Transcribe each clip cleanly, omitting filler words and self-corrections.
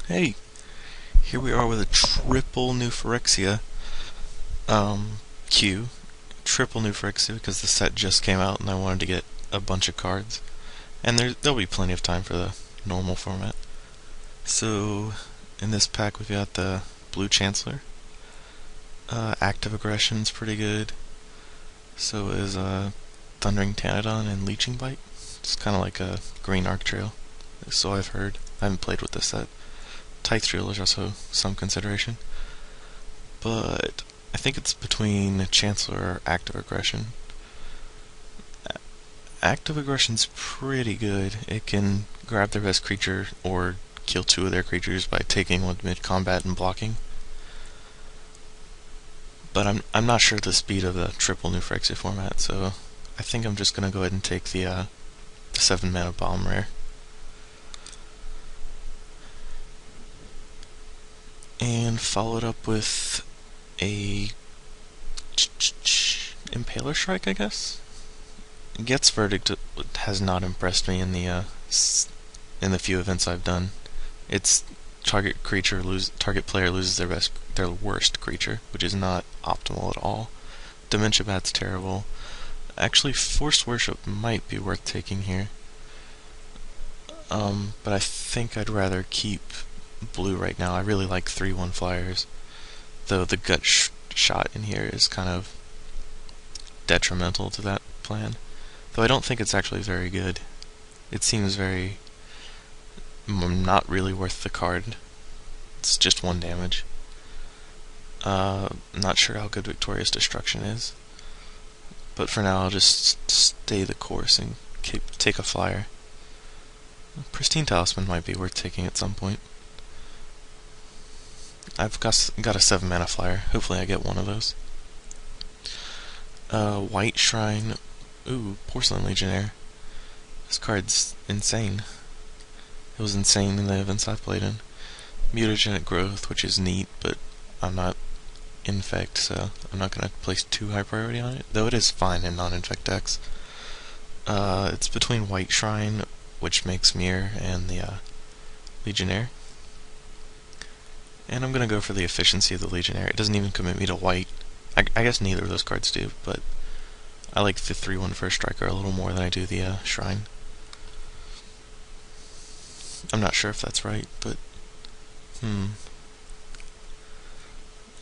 Hey, here we are with a triple new Phyrexia queue. Triple new Phyrexia because the set just came out and I wanted to get a bunch of cards. And there'll be plenty of time for the normal format. So, in this pack we've got the Blue Chancellor. Active Aggression's pretty good. So is Thundering Pteranodon and Leeching Bite. It's kind of like a green Arc Trail. So I've heard. I haven't played with this set. Tithe Drill is also some consideration. But I think it's between Chancellor or Active Aggression. Active Aggression's pretty good. It can grab their best creature or kill two of their creatures by taking one mid-combat and blocking. But I'm not sure the speed of the triple new Phyrexia format, so I think I'm just gonna go ahead and take the 7 mana Bomb Rare. And follow it up with a Impaler Strike, I guess. Gets Verdict has not impressed me in the few events I've done. It's target player loses their worst creature, which is not optimal at all. Dementia Bat's terrible. Actually, Forced Worship might be worth taking here. But I think I'd rather keep blue right now. I really like 3/1 flyers, though the gut shot in here is kind of detrimental to that plan. Though I don't think it's actually very good. It seems very not really worth the card. It's just 1 damage. Not sure how good Victorious Destruction is, but for now I'll just stay the course and take a flyer. Pristine Talisman might be worth taking at some point. I've got a 7 mana flyer. Hopefully I get one of those. White Shrine. Ooh, Porcelain Legionnaire. This card's insane. It was insane in the events I've played in. Mutagenic Growth, which is neat, but I'm not infect, so I'm not going to place too high priority on it, though it is fine in non-infect decks. It's between White Shrine, which makes Mirror, and the Legionnaire. And I'm going to go for the efficiency of the Legionnaire. It doesn't even commit me to white. I guess neither of those cards do, but I like the 3/1 First Striker a little more than I do the Shrine. I'm not sure if that's right, but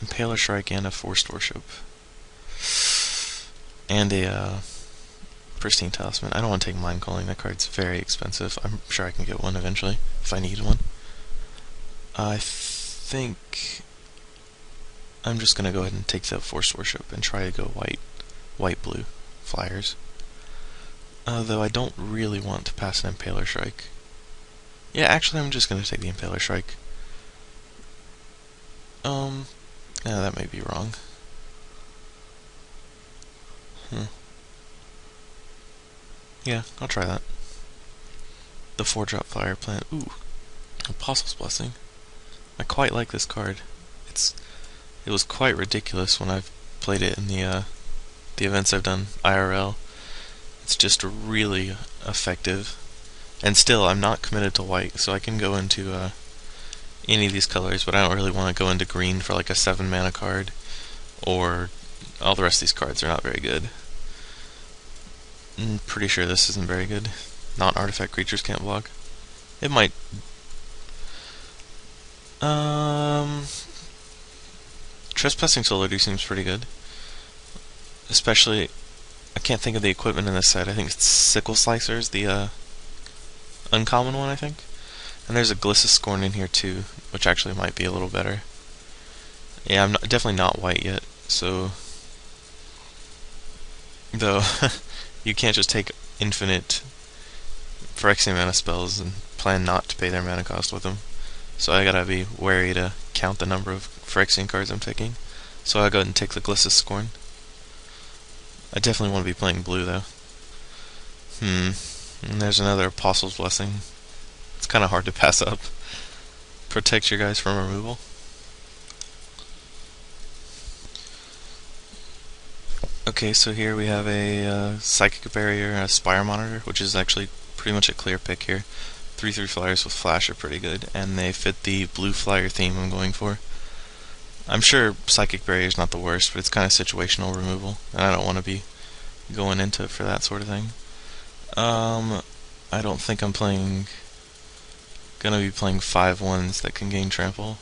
Impaler Strike and a Forced Worship. And a Pristine Talisman. I don't want to take Mind Calling. That card's very expensive. I'm sure I can get one eventually if I need one. I think I'm just gonna go ahead and take the Forced Worship and try to go white-blue flyers. Though I don't really want to pass an Impaler Strike. Yeah, actually I'm just gonna take the Impaler Strike. No, that may be wrong. Yeah, I'll try that. The 4-drop Flyer Plant. Ooh, Apostle's Blessing. I quite like this card. It was quite ridiculous when I've played it in the events I've done IRL. It's just really effective. And still, I'm not committed to white, so I can go into any of these colors, but I don't really want to go into green for like a 7 mana card, or all the rest of these cards are not very good. I'm pretty sure this isn't very good. Non-artifact creatures can't block. It might. Trespassing Solar seems pretty good. Especially, I can't think of the equipment in this set. I think it's Sickle Slicer's the uncommon one, I think. And there's a Glissus Scorn in here too, which actually might be a little better. Yeah, I'm definitely not white yet, so though you can't just take infinite Phyrexia mana spells and plan not to pay their mana cost with them. So I gotta be wary to count the number of Phyrexian cards I'm taking. So I'll go ahead and take the Glissus Scorn. I definitely want to be playing blue though. And there's another Apostle's Blessing. It's kind of hard to pass up. Protect your guys from removal. Okay, so here we have a Psychic Barrier, a Spire Monitor, which is actually pretty much a clear pick here. 3/3 flyers with flash are pretty good, and they fit the blue flyer theme I'm going for. I'm sure Psychic Barrier is not the worst, but it's kind of situational removal, and I don't want to be going into it for that sort of thing. I don't think I'm gonna be playing 5/1s that can gain trample,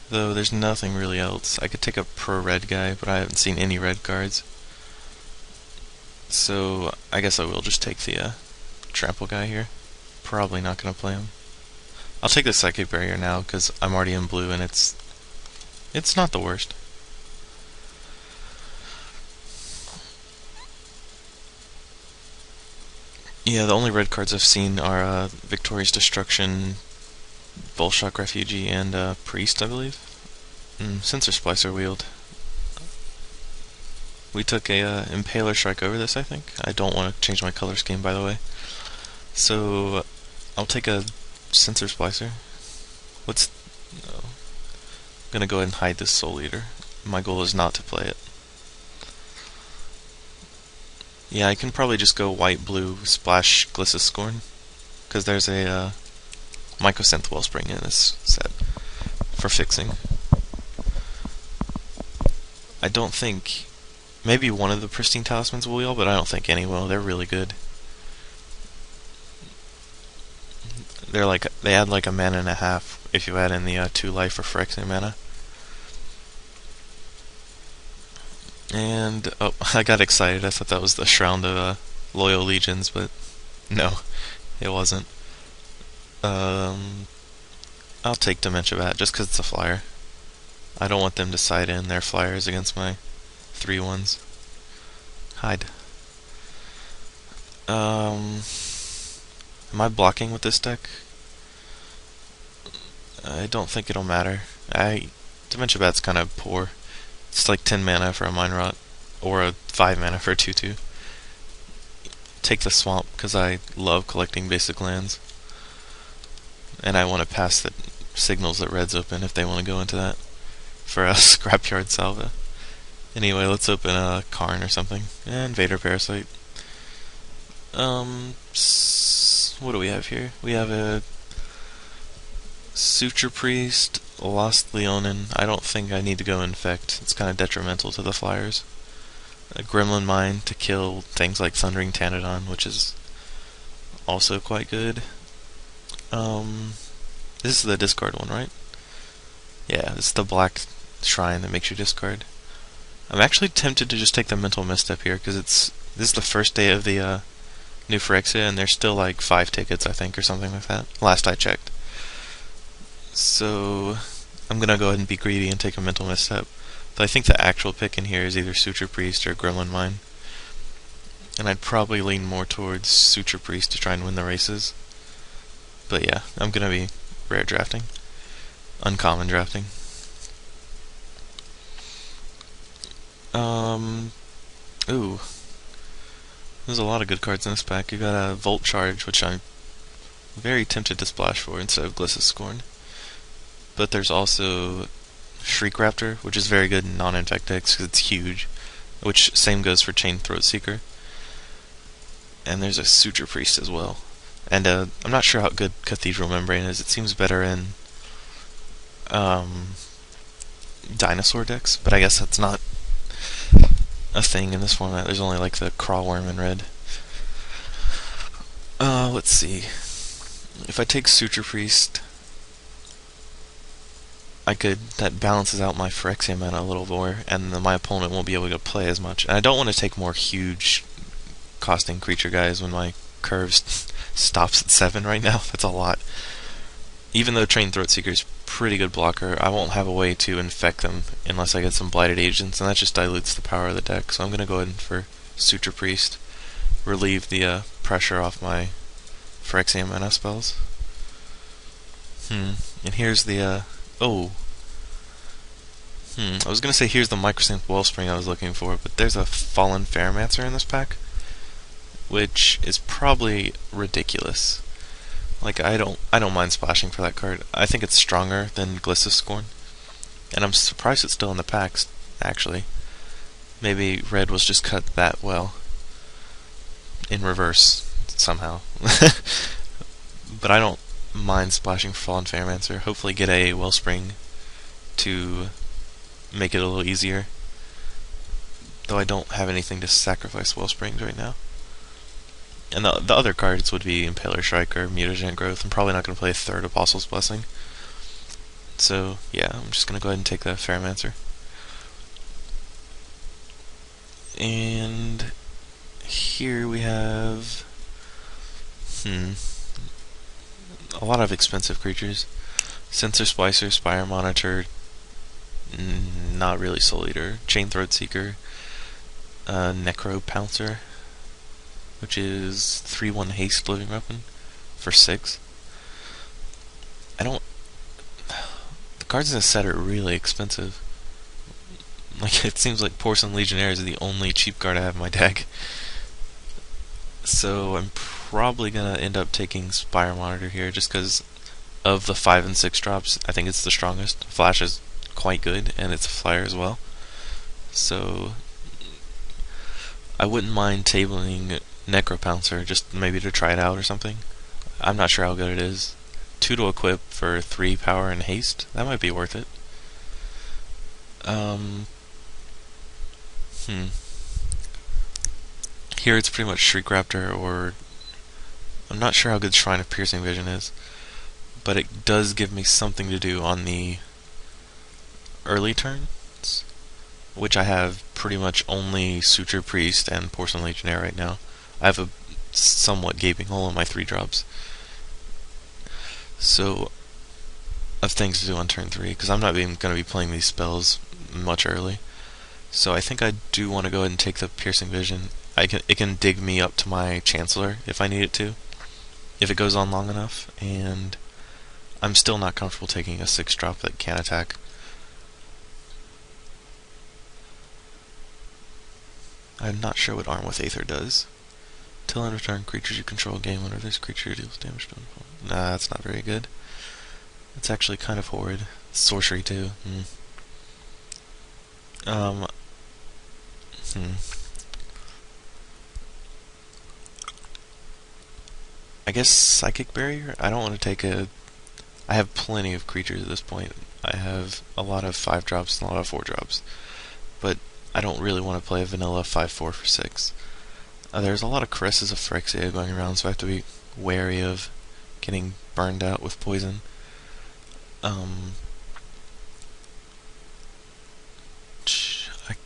though there's nothing really else. I could take a pro red guy, but I haven't seen any red cards, so I guess I will just take the trample guy here. Probably not gonna play him. I'll take the Psychic Barrier now because I'm already in blue and it's not the worst. Yeah, the only red cards I've seen are Victorious Destruction, Bullshock Refugee, and Priest, I believe. Sensor Splicer Wield. We took a Impaler Strike over this, I think. I don't want to change my color scheme, by the way. So I'll take a Sensor Splicer. No. I'm gonna go ahead and hide this Soul Eater. My goal is not to play it. Yeah, I can probably just go white-blue splash Glissus Scorn, because there's a Mycosynth Wellspring in this set for fixing. I don't think... Maybe one of the Pristine Talismans will wheel, but I don't think any will. They're really good. They add like a mana and a half if you add in the 2 life for Phyrexia mana. And, oh, I got excited. I thought that was the Shroud of Loyal Legions, but no, it wasn't. I'll take Dementia Bat just because it's a flyer. I don't want them to side in their flyers against my 3/1s. Hide. Am I blocking with this deck? I don't think it'll matter. Dementia Bat's kind of poor. It's like 10 mana for a Mind Rot, or a 5 mana for a 2/2. Take the Swamp, because I love collecting basic lands. And I want to pass the signals that red's open if they want to go into that for a Scrapyard Salva. Anyway, let's open a Karn or something. And Vader Parasite. What do we have here? We have a Suture Priest, Lost Leonin. I don't think I need to go Infect. It's kind of detrimental to the flyers. A Gremlin Mine to kill things like Thundering Tanadon, which is also quite good. This is the discard one, right? Yeah, this is the black shrine that makes you discard. I'm actually tempted to just take the Mental Misstep here, because this is the first day of the new Phyrexia, and there's still like 5 tickets, I think, or something like that, last I checked. So I'm gonna go ahead and be greedy and take a Mental Misstep. But I think the actual pick in here is either Suture Priest or Gremlin Mine. And I'd probably lean more towards Suture Priest to try and win the races. But yeah, I'm gonna be rare drafting. Uncommon drafting. Ooh. There's a lot of good cards in this pack. You got a Volt Charge, which I'm very tempted to splash for instead of Glissus Scorn. But there's also Shriek Raptor, which is very good in non-infect decks because it's huge. Which same goes for Chain Throat Seeker. And there's a Suture Priest as well. And I'm not sure how good Cathedral Membrane is. It seems better in dinosaur decks, but I guess that's not a thing in this format. There's only like the Crawworm in red. Let's see. If I take Suture Priest, that balances out my Phyrexia mana a little more, and then my opponent won't be able to play as much. And I don't want to take more huge costing creature guys when my curves stops at 7 right now. That's a lot. Even though Chain Throat Seeker is pretty good blocker, I won't have a way to infect them unless I get some Blighted Agents, and that just dilutes the power of the deck. So I'm going to go ahead for Suture Priest, relieve the pressure off my Phyrexia mana spells. And here's the I was going to say here's the Mycosynth Wellspring I was looking for, but there's a Fallen Fairmancer in this pack, which is probably ridiculous. Like, I don't mind splashing for that card. I think it's stronger than Glissus Scorn, and I'm surprised it's still in the packs, actually. Maybe red was just cut that well. In reverse, somehow. but I don't mind splashing for Fallen Fairmancer. Hopefully get a Wellspring to make it a little easier. Though I don't have anything to sacrifice Wellsprings right now. And the other cards would be Impaler Striker, Mutagen Growth. I'm probably not going to play a third Apostle's Blessing. So, yeah, I'm just going to go ahead and take the Fairmancer. And here we have a lot of expensive creatures. Sensor Splicer, Spire Monitor, not really Soul Eater, Chain Throat Seeker, Necro Pouncer, which is 3/1 haste living weapon for 6. The cards in this set are really expensive. Like, it seems like Porcelain Legionnaire is the only cheap card I have in my deck. So I'm probably gonna end up taking Spire Monitor here just because of the 5 and 6 drops. I think it's the strongest. Flash is quite good, and it's a flyer as well. So I wouldn't mind tabling Necropouncer just maybe to try it out or something. I'm not sure how good it is. 2 to equip for 3 power and haste. That might be worth it. Here it's pretty much Shriek Raptor, or I'm not sure how good Shrine of Piercing Vision is, but it does give me something to do on the early turns, which I have pretty much only Suture Priest and Porcelain Legionnaire right now. I have a somewhat gaping hole in my 3 drops. So, of things to do on turn 3, because I'm not even going to be playing these spells much early. So I think I do want to go ahead and take the Piercing Vision. It can dig me up to my Chancellor if I need it to, if it goes on long enough, and I'm still not comfortable taking a 6-drop that can attack. I'm not sure what Arm with Aether does. Till end of turn, creatures you control gain whenever this creature deals damage to them. Nah, that's not very good. It's actually kind of horrid. Sorcery too. I guess Psychic Barrier? I don't want to take a... I have plenty of creatures at this point. I have a lot of 5 drops and a lot of 4 drops. But I don't really want to play a vanilla 5/4 for 6. There's a lot of Caresses of Phyrexia going around, so I have to be wary of getting burned out with poison. I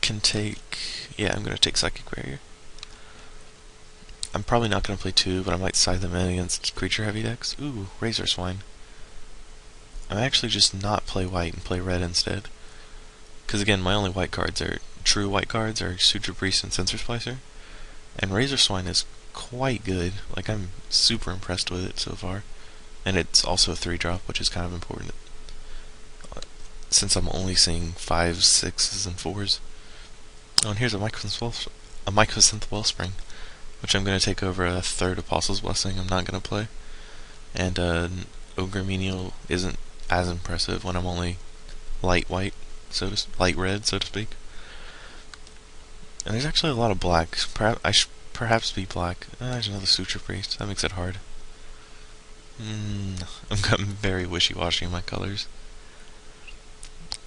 can take... Yeah, I'm going to take Psychic Barrier. I'm probably not going to play 2, but I might side them in against creature heavy decks. Ooh, Razor Swine. I might actually just not play white and play red instead. Because again, my only white cards are... True white cards are Suture Priest and Sensor Splicer. And Razor Swine is quite good. Like, I'm super impressed with it so far. And it's also a 3-drop, which is kind of important. Since I'm only seeing 5s, 6s, and 4s. Oh, and here's a Mycosynth Wellspring, which I'm going to take over a 3rd Apostle's Blessing I'm not going to play. And Ogre Menial isn't as impressive when I'm only light white, light red, so to speak. And there's actually a lot of black. I should perhaps be black. There's another Suture Priest. That makes it hard. I'm very wishy-washy in my colors.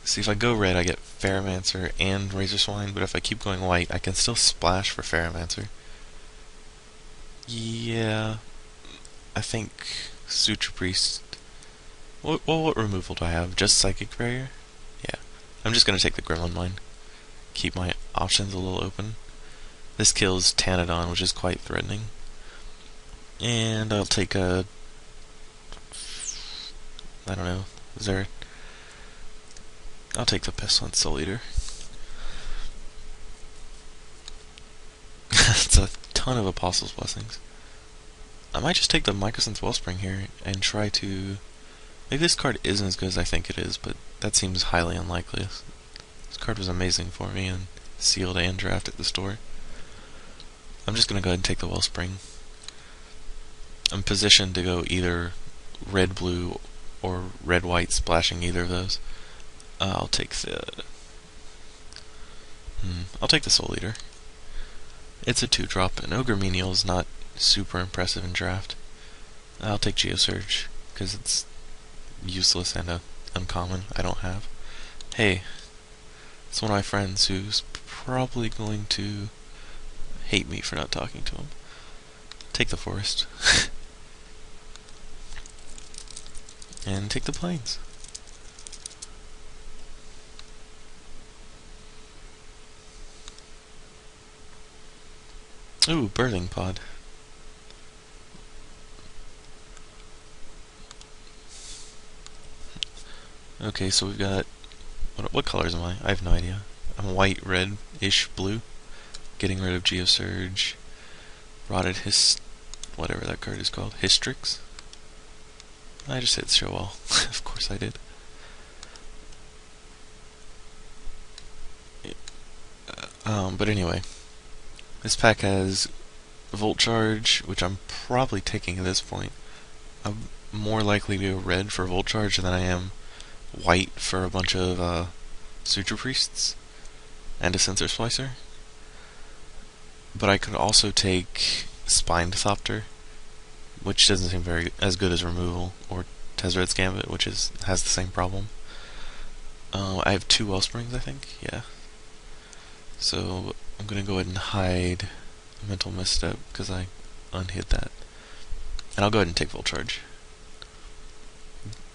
See, if I go red, I get Fairmancer and Razor Swine, but if I keep going white, I can still splash for Fairmancer. Yeah, I think Suture Priest... What removal do I have? Just Psychic Barrier? Yeah, I'm just going to take the Gremlin Mine. Keep my options a little open. This kills Tanadon, which is quite threatening. And I'll take a... I don't know. Is there... I'll take the Pestilent Soul Eater. It's a ton of Apostle's Blessings. I might just take the Mycosynth Wellspring here and try to... Maybe this card isn't as good as I think it is, but that seems highly unlikely. This card was amazing for me in Sealed and Draft at the store. I'm just going to go ahead and take the Wellspring. I'm positioned to go either red-blue or red-white, splashing either of those. I'll take the... I'll take the Soul Eater. It's a 2-drop, and Ogre Menial is not super impressive in Draft. I'll take Geosurge, because it's useless and uncommon. I don't have. Hey, it's one of my friends who's probably going to hate me for not talking to him. Take the forest. And take the plains. Ooh, birthing pod. Okay, so we've got... What colors am I? I have no idea. I'm white, red-ish, blue. Getting rid of Geosurge. Rotted whatever that card is called. Hystrix. I just hit show all. Of course I did. But anyway. This pack has Volt Charge, which I'm probably taking at this point. I'm more likely to go red for Volt Charge than I am white for a bunch of Suture Priests and a Sensor Splicer. But I could also take Spined Thopter, which doesn't seem as good as removal, or Tezzret's Gambit, which has the same problem. I have 2 Wellsprings, I think. Yeah. So I'm gonna go ahead and hide Mental Misstep because I unhid that, and I'll go ahead and take Volt Charge.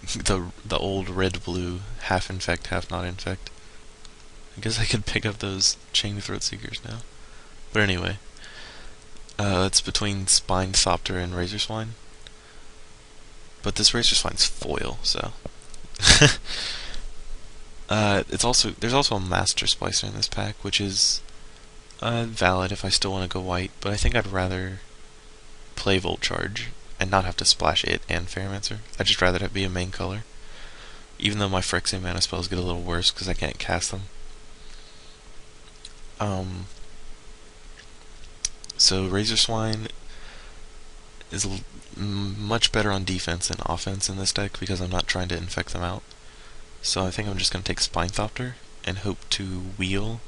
The old red-blue, half infect, half not infect. I guess I could pick up those Chain Throat Seekers now. But anyway, it's between Spined Thopter and Razor Swine. But this Razor Swine's foil, so there's also a Master Splicer in this pack, which is valid if I still want to go white, but I think I'd rather play Volt Charge and not have to splash it and Pheromancer. I'd just rather it be a main color, even though my Phyrexia mana spells get a little worse because I can't cast them. So Razor Swine is much better on defense than offense in this deck because I'm not trying to infect them out. So I think I'm just going to take Spine Thopter and hope to wheel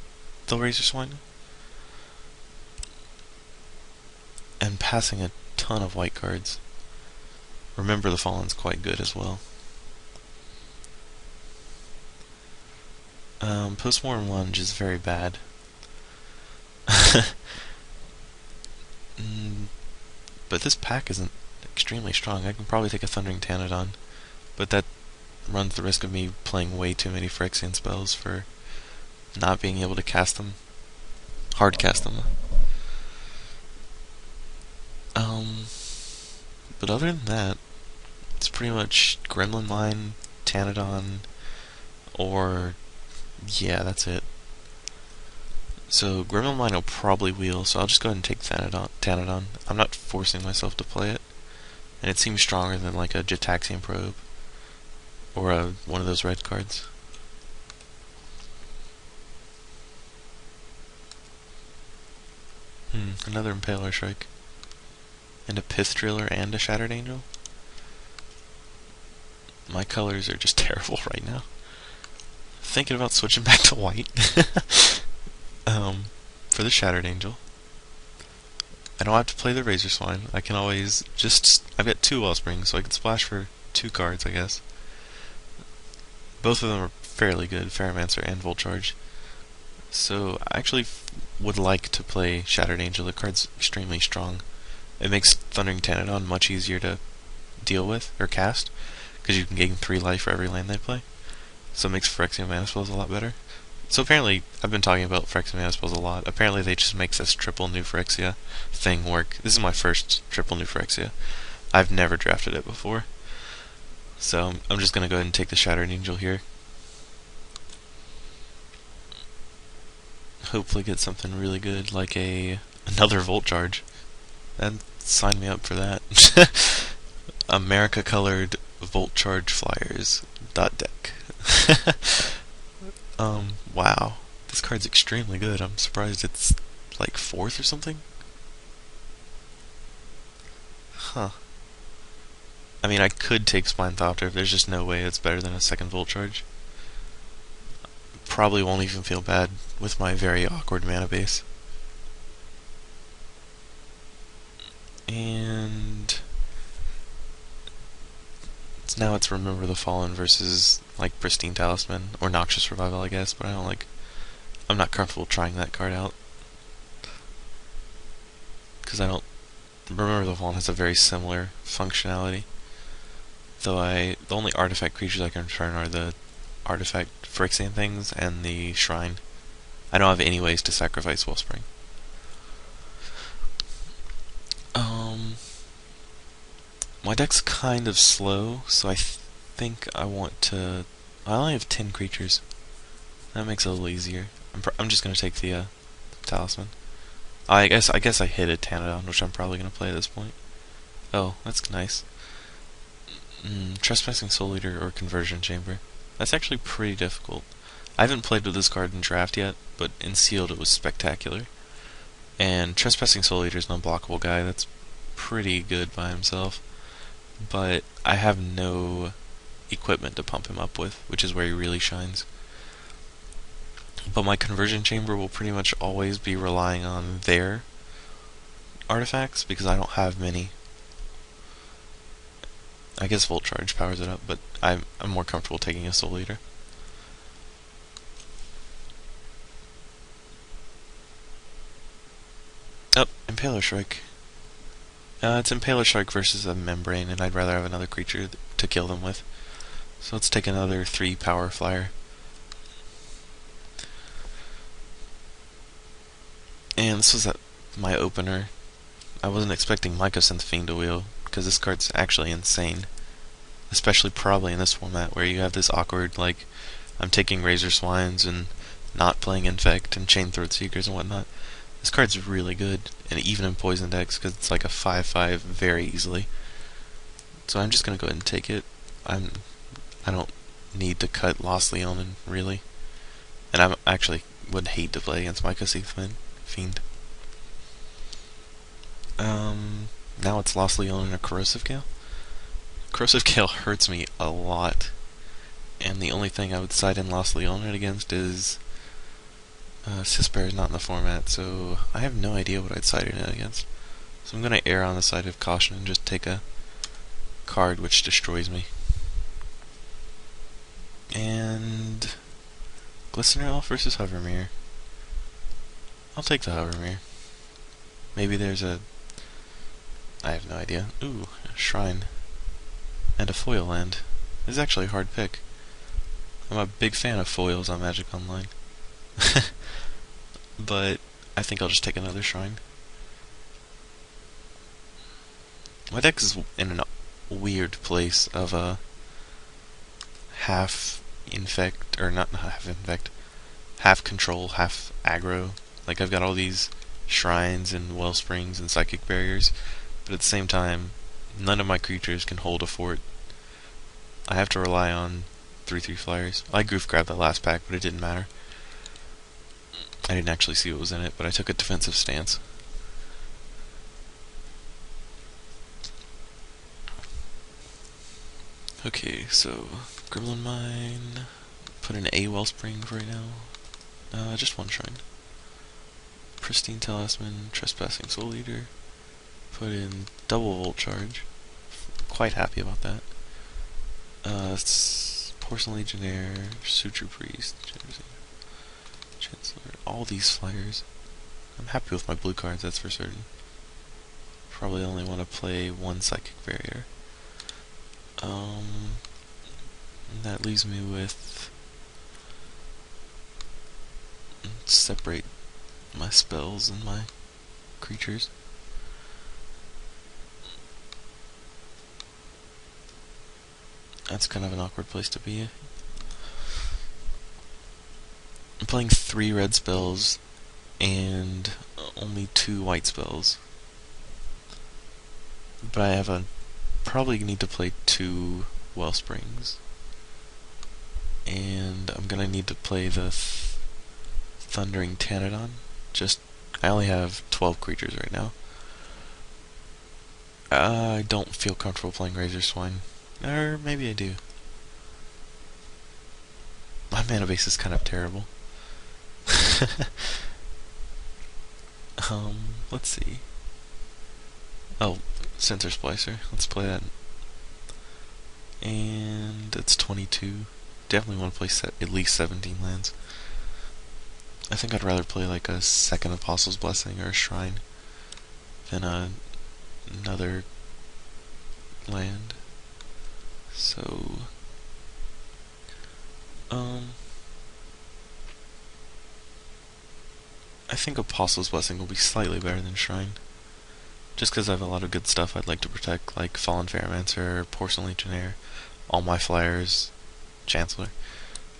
the Razor Swine. And passing a ton of white cards. Remember the Fallen's quite good as well. Postmortem Lunge is very bad. But this pack isn't extremely strong. I can probably take a Thundering Tanadon, but that runs the risk of me playing way too many Phyrexian spells for not being able to cast them. Hard cast them. But other than that, it's pretty much Gremlin Mine, Tanadon, or yeah, that's it. So Gremlin Mine will probably wheel, so I'll just go ahead and take Tanadon. I'm not forcing myself to play it, and it seems stronger than like a Jetaxian Probe or one of those red cards. Another Impaler Shrike. And a Pith Driller and a Shattered Angel. My colors are just terrible right now. Thinking about switching back to white. For the Shattered Angel, I don't have to play the Razor Swine. I can always I've got 2 Wellsprings, so I can splash for 2 cards, I guess. Both of them are fairly good, Pheromancer and Volt Charge. So I actually would like to play Shattered Angel. The card's extremely strong. It makes Thundering Tanadon much easier to deal with, or cast, because you can gain 3 life for every land they play. So it makes Phyrexian mana spells a lot better. So apparently, I've been talking about Phyrexian mana spells a lot. Apparently they just make this triple new Phyrexia thing work. This is my first triple new Phyrexia. I've never drafted it before. So I'm just going to go ahead and take the Shattered Angel here. Hopefully get something really good, like another Volt Charge. And sign me up for that. America colored Volt Charge Flyers .deck. Wow. This card's extremely good. I'm surprised it's like 4th or something. Huh. I mean, I could take Spine Thopter. There's just no way it's better than a second Volt Charge. Probably won't even feel bad with my very awkward mana base. And Now it's Remember the Fallen versus like Pristine Talisman or Noxious Revival, I guess. But I'm not comfortable trying that card out because I don't. Remember the Fallen has a very similar functionality. Though the only artifact creatures I can return are the artifact Phyrexian things and the shrine. I don't have any ways to sacrifice Wellspring. My deck's kind of slow, so I think I want to. I only have 10 creatures. That makes it a little easier. I'm just gonna take the talisman. I guess I hit a Tanadon, which I'm probably gonna play at this point. Oh, that's nice. Trespassing Soul Eater or Conversion Chamber. That's actually pretty difficult. I haven't played with this card in Draft yet, but in Sealed it was spectacular. And Trespassing Soul Eater is an unblockable guy. That's pretty good by himself. But I have no equipment to pump him up with, which is where he really shines. But my Conversion Chamber will pretty much always be relying on their artifacts, because I don't have many. I guess Volt Charge powers it up, but I'm more comfortable taking a Soul Eater. Oh, Impaler Shrike. It's Impaler Shark versus a Membrane, and I'd rather have another creature to kill them with. So let's take another 3 power flyer. And this was my opener. I wasn't expecting Mycosynth Fiend to wheel, because this card's actually insane. Especially probably in this format, where you have this awkward, like, I'm taking Razor Swines and not playing Infect and Chain Throat Seekers and whatnot. This card's really good, and even in Poison decks, because it's like a 5/5 very easily. So I'm just gonna go ahead and take it. I don't need to cut Lost Leonin, really. And I actually would hate to play against Mycosynth Fiend. Now it's Lost Leonin or Corrosive Gale. Corrosive Gale hurts me a lot. And the only thing I would side in Lost Leonin against is Cisbear is not in the format, so I have no idea what I'd side it against. So I'm going to err on the side of caution and just take a card which destroys me. And Glistener Elf versus Hovermere. I'll take the Hovermere. Maybe there's a... I have no idea. Ooh, a Shrine. And a foil land. This is actually a hard pick. I'm a big fan of foils on Magic Online. But I think I'll just take another Shrine. My deck is in a weird place of a half infect, or not half infect, half control, half aggro. Like, I've got all these shrines and wellsprings and psychic barriers, but at the same time, none of my creatures can hold a fort. I have to rely on 3/3 flyers. I goof grabbed that last pack, but it didn't matter. I didn't actually see what was in it, but I took a defensive stance. Okay, so Gremlin Mine. Put in a Wellspring for right now. Just one shrine. Pristine Talisman, Trespassing Soul Eater. Put in double Volt Charge. Quite happy about that. Porcelain Legionnaire, Suture Priest, Chancellor, all these flyers. I'm happy with my blue cards, that's for certain. Probably only want to play one Psychic Barrier. And that leaves me with... separate my spells and my creatures. That's kind of an awkward place to be. I'm playing 3 red spells and only 2 white spells. But I probably need to play 2 Wellsprings. And I'm gonna need to play the Thundering Tanadon. I only have 12 creatures right now. I don't feel comfortable playing Razor Swine. Or maybe I do. My mana base is kind of terrible. Let's see. Oh, Sensor Splicer. Let's play that. And it's 22. Definitely want to play at least 17 lands. I think I'd rather play like a second Apostle's Blessing or a Shrine than another land. So, I think Apostle's Blessing will be slightly better than Shrine. Just because I have a lot of good stuff I'd like to protect, like Fallen Ferromancer, Porcelain Legionnaire, all my flyers, Chancellor.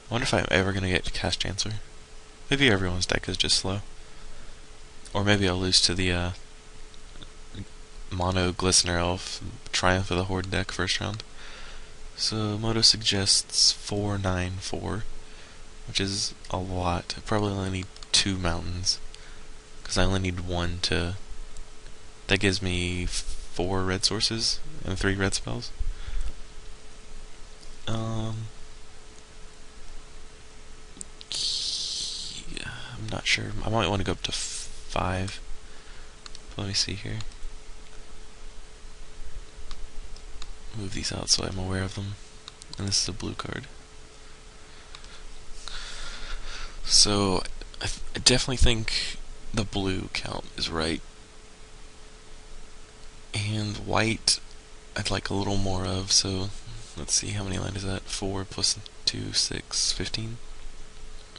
I wonder if I'm ever going to get to cast Chancellor. Maybe everyone's deck is just slow. Or maybe I'll lose to the Mono Glistener Elf Triumph of the Horde deck first round. So Moto suggests 4-9-4, which is a lot. I probably only need 2 mountains, because I only need 1 to... That gives me 4 red sources and 3 red spells. Yeah, I'm not sure. I might want to go up to 5. Let me see here. Move these out so I'm aware of them. And this is a blue card. So, I definitely think the blue count is right. And white, I'd like a little more of, so let's see, how many land is that? 4 plus 2, 6, 15?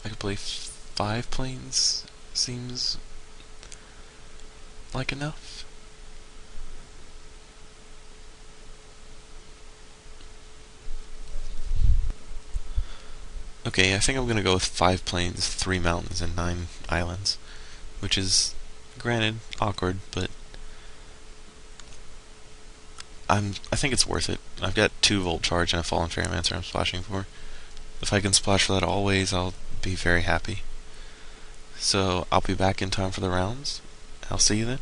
I could play 5 planes, seems like enough. Okay, I think I'm gonna go with 5 planes, 3 mountains, and 9 islands, which is, granted, awkward, but I think it's worth it. I've got 2 Volt Charge and a Fallen Ferromancer I'm splashing for. If I can splash for that always, I'll be very happy. So, I'll be back in time for the rounds. I'll see you then.